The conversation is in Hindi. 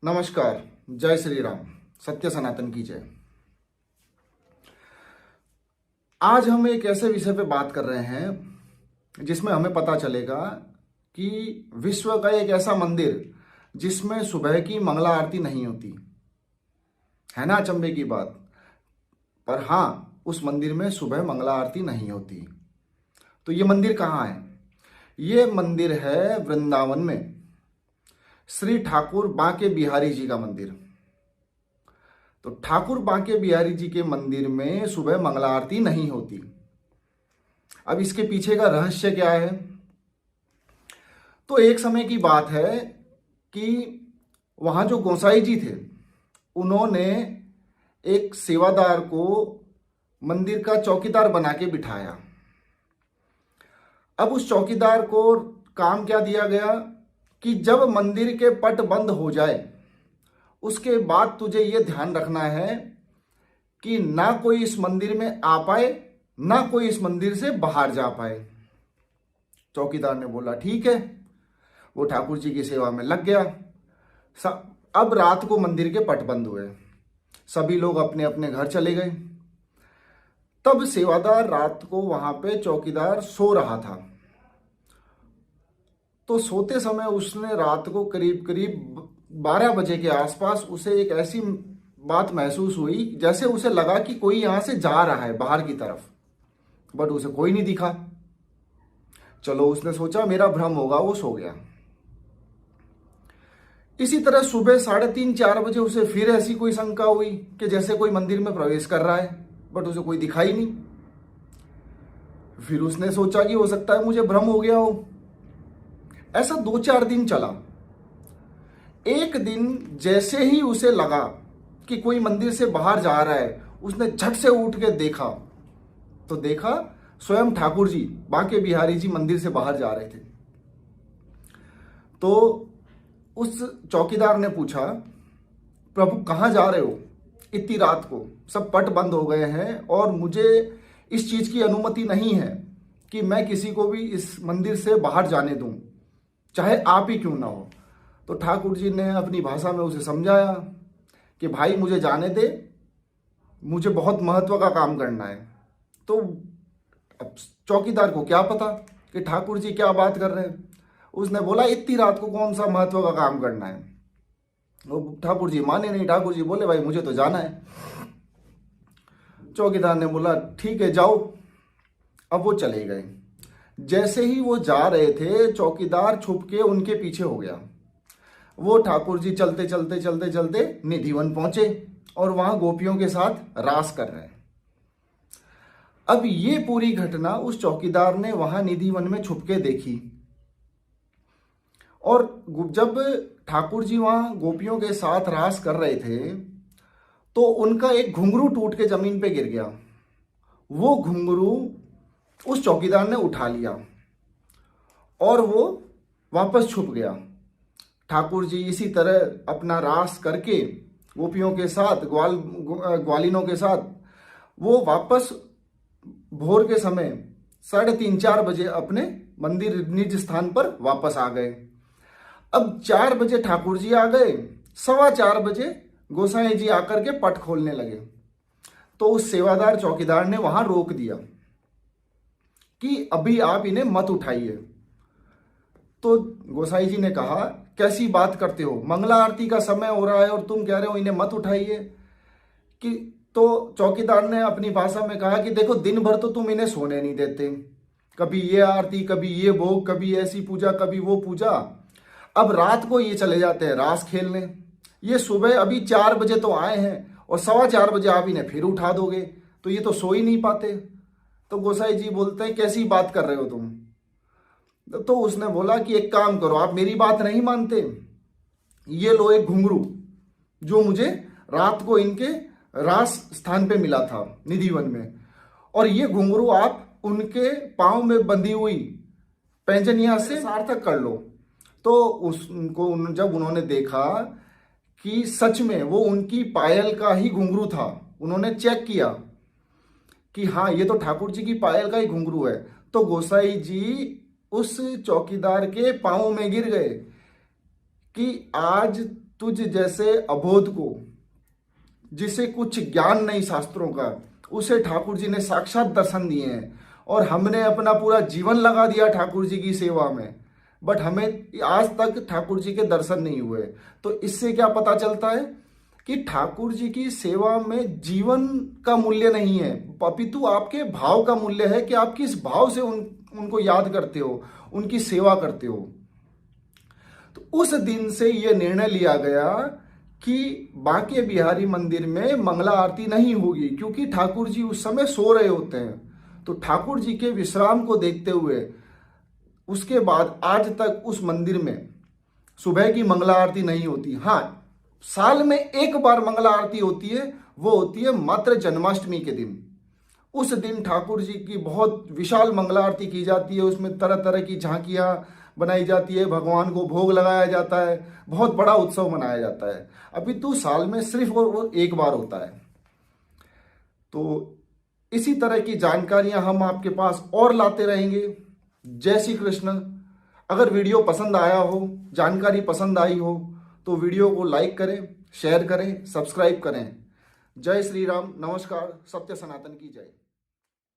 नमस्कार। जय श्री राम। सत्य सनातन की जय। आज हम एक ऐसे विषय पे बात कर रहे हैं जिसमें हमें पता चलेगा कि विश्व का एक ऐसा मंदिर जिसमें सुबह की मंगला आरती नहीं होती है। ना अचंभे की बात। पर हाँ, उस मंदिर में सुबह मंगला आरती नहीं होती। तो ये मंदिर कहाँ है? ये मंदिर है वृंदावन में, श्री ठाकुर बांके बिहारी जी का मंदिर। तो ठाकुर बांके बिहारी जी के मंदिर में सुबह मंगला आरती नहीं होती। अब इसके पीछे का रहस्य क्या है? तो एक समय की बात है कि वहां जो गोसाई जी थे, उन्होंने एक सेवादार को मंदिर का चौकीदार बना के बिठाया। अब उस चौकीदार को काम क्या दिया गया कि जब मंदिर के पट बंद हो जाए उसके बाद तुझे ये ध्यान रखना है कि ना कोई इस मंदिर में आ पाए, ना कोई इस मंदिर से बाहर जा पाए। चौकीदार ने बोला ठीक है। वो ठाकुर जी की सेवा में लग गया। अब रात को मंदिर के पट बंद हुए, सभी लोग अपने अपने घर चले गए। तब सेवादार रात को वहां पे चौकीदार सो रहा था। तो सोते समय उसने रात को करीब करीब 12 बजे के आसपास उसे एक ऐसी बात महसूस हुई जैसे उसे लगा कि कोई यहां से जा रहा है बाहर की तरफ, बट उसे कोई नहीं दिखा। चलो, उसने सोचा मेरा भ्रम होगा, वो सो गया। इसी तरह सुबह 3:30-4 बजे उसे फिर ऐसी कोई शंका हुई कि जैसे कोई मंदिर में प्रवेश कर रहा है, बट उसे कोई दिखाई नहीं। फिर उसने सोचा कि हो सकता है मुझे भ्रम हो गया हो। ऐसा 2-4 दिन चला। एक दिन जैसे ही उसे लगा कि कोई मंदिर से बाहर जा रहा है, उसने झट से उठ के देखा तो देखा स्वयं ठाकुर जी बांके बिहारी जी मंदिर से बाहर जा रहे थे। तो उस चौकीदार ने पूछा, प्रभु कहाँ जा रहे हो इतनी रात को? सब पट बंद हो गए हैं और मुझे इस चीज की अनुमति नहीं है कि मैं किसी को भी इस मंदिर से बाहर जाने दूं, चाहे आप ही क्यों ना हो। तो ठाकुर जी ने अपनी भाषा में उसे समझाया कि भाई मुझे जाने दे, मुझे बहुत महत्व का काम करना है। तो अब चौकीदार को क्या पता कि ठाकुर जी क्या बात कर रहे हैं। उसने बोला इतनी रात को कौन सा महत्व का काम करना है। वो ठाकुर जी माने नहीं। ठाकुर जी बोले भाई मुझे तो जाना है। चौकीदार ने बोला ठीक है जाओ। अब वो चले गए। जैसे ही वो जा रहे थे, चौकीदार छुप के उनके पीछे हो गया। वो ठाकुर जी चलते चलते चलते चलते निधिवन पहुंचे और वहां गोपियों के साथ रास कर रहे हैं। अब ये पूरी घटना उस चौकीदार ने वहां निधिवन में छुप के देखी। और जब ठाकुर जी वहां गोपियों के साथ रास कर रहे थे तो उनका एक घुंघरू टूट के जमीन पे गिर गया। वो घुंघरू उस चौकीदार ने उठा लिया और वो वापस छुप गया। ठाकुर जी इसी तरह अपना रास करके गोपियों के साथ ग्वालिनों के साथ वो वापस भोर के समय 3:30-4 बजे अपने मंदिर निज स्थान पर वापस आ गए। अब 4 बजे ठाकुर जी आ गए, 4:15 बजे गोसाई जी आकर के पट खोलने लगे। तो उस सेवादार चौकीदार ने वहां रोक दिया कि अभी आप इन्हें मत उठाइए। तो गोसाई जी ने कहा कैसी बात करते हो, मंगला आरती का समय हो रहा है और तुम कह रहे हो इन्हें मत उठाइए। कि तो चौकीदार ने अपनी भाषा में कहा कि देखो दिन भर तो तुम इन्हें सोने नहीं देते, कभी ये आरती, कभी ये भोग, कभी ऐसी पूजा, कभी वो पूजा। अब रात को ये चले जाते हैं रास खेलने। ये सुबह अभी 4 बजे तो आए हैं और 4:15 बजे आप इन्हें फिर उठा दोगे तो ये तो सो ही नहीं पाते। तो गोसाई जी बोलते हैं कैसी बात कर रहे हो तुम? तो उसने बोला कि एक काम करो, आप मेरी बात नहीं मानते, ये लो एक घुंघरू जो मुझे रात को इनके रास स्थान पे मिला था निधिवन में, और ये घुंघरू आप उनके पांव में बंधी हुई पैंजनिया से सार्थक कर लो। तो उसको जब उन्होंने देखा कि सच में वो उनकी पायल का ही घुंघरू था, उन्होंने चेक किया कि हाँ ये तो ठाकुर जी की पायल का ही घुंघरू है, तो गोसाई जी उस चौकीदार के पांव में गिर गए कि आज तुझ जैसे अबोध को, जिसे कुछ ज्ञान नहीं शास्त्रों का, उसे ठाकुर जी ने साक्षात दर्शन दिए हैं। और हमने अपना पूरा जीवन लगा दिया ठाकुर जी की सेवा में, बट हमें आज तक ठाकुर जी के दर्शन नहीं हुए। तो इससे क्या पता चलता है कि ठाकुर जी की सेवा में जीवन का मूल्य नहीं है, अपितु आपके भाव का मूल्य है कि आप किस भाव से उनको याद करते हो, उनकी सेवा करते हो। तो उस दिन से यह निर्णय लिया गया कि बांके बिहारी मंदिर में मंगला आरती नहीं होगी, क्योंकि ठाकुर जी उस समय सो रहे होते हैं। तो ठाकुर जी के विश्राम को देखते हुए उसके बाद आज तक उस मंदिर में सुबह की मंगला आरती नहीं होती। हाँ, साल में एक बार मंगला आरती होती है, वो होती है मात्र जन्माष्टमी के दिन। उस दिन ठाकुर जी की बहुत विशाल मंगला आरती की जाती है, उसमें तरह तरह की झांकियां बनाई जाती है, भगवान को भोग लगाया जाता है, बहुत बड़ा उत्सव मनाया जाता है। अभी तो साल में सिर्फ और वो एक बार होता है। तो इसी तरह की जानकारियां हम आपके पास और लाते रहेंगे। जय श्री कृष्ण। अगर वीडियो पसंद आया हो, जानकारी पसंद आई हो, तो वीडियो को लाइक करें, शेयर करें, सब्सक्राइब करें। जय श्री राम। नमस्कार। सत्य सनातन की जय।